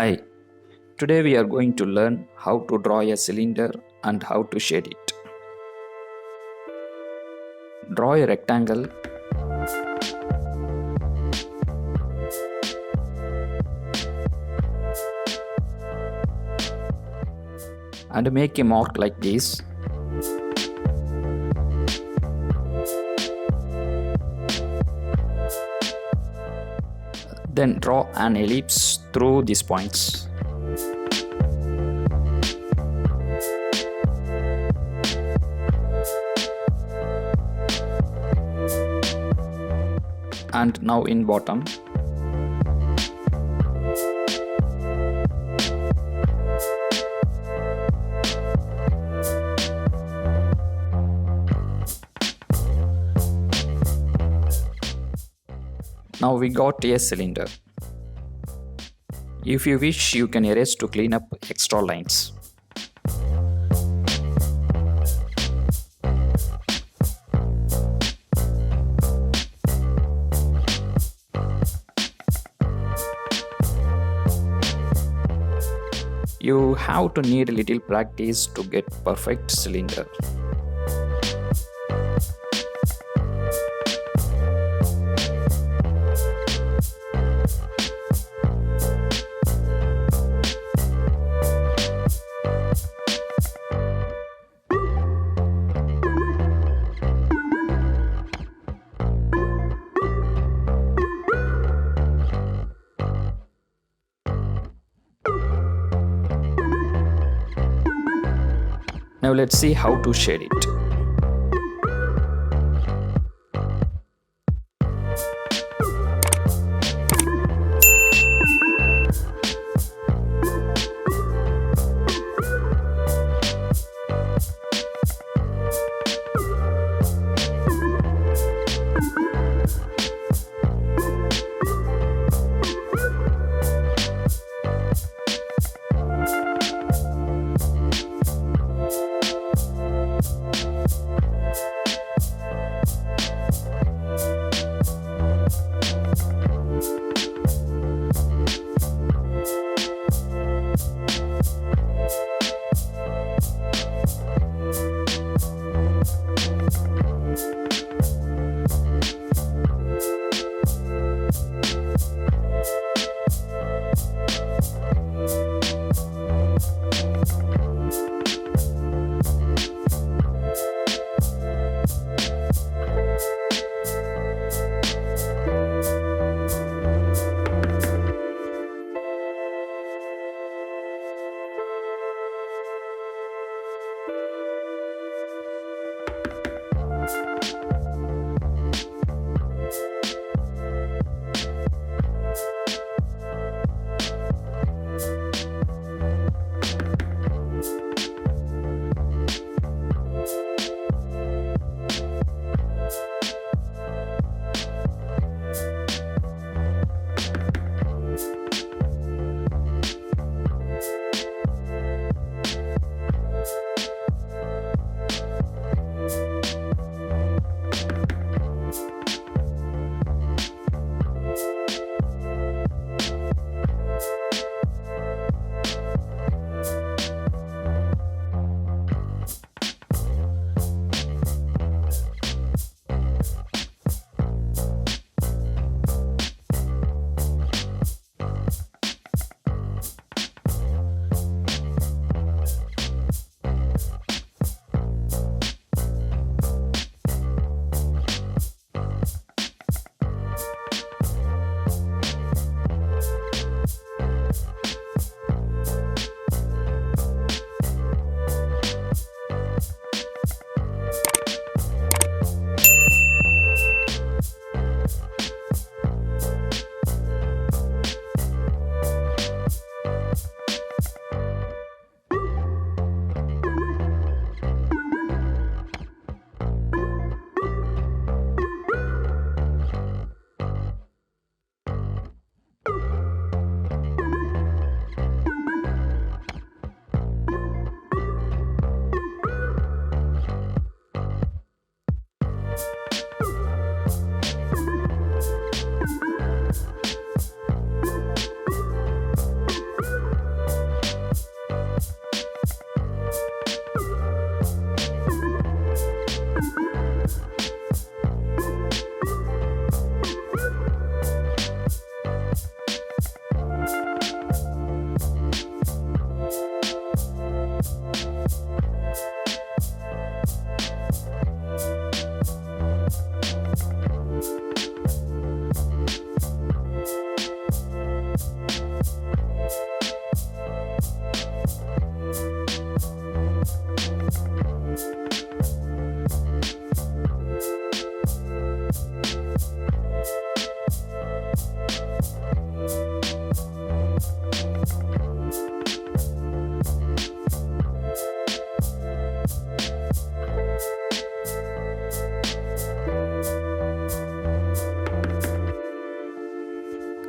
Hi, today we are going to learn how to draw a cylinder and how to shade it. Draw a rectangle and make a mark like this. Then draw an ellipse through these points. And now in bottom. Now we got a cylinder. If you wish, you can erase to clean up extra lines. You have to need a little practice to get perfect cylinder. Now let's see how to shade it.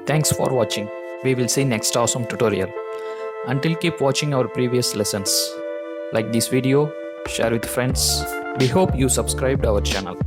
Thanks for watching. We will see next awesome tutorial. Until keep watching our previous lessons. Like this video, share with friends. We hope you subscribed our channel.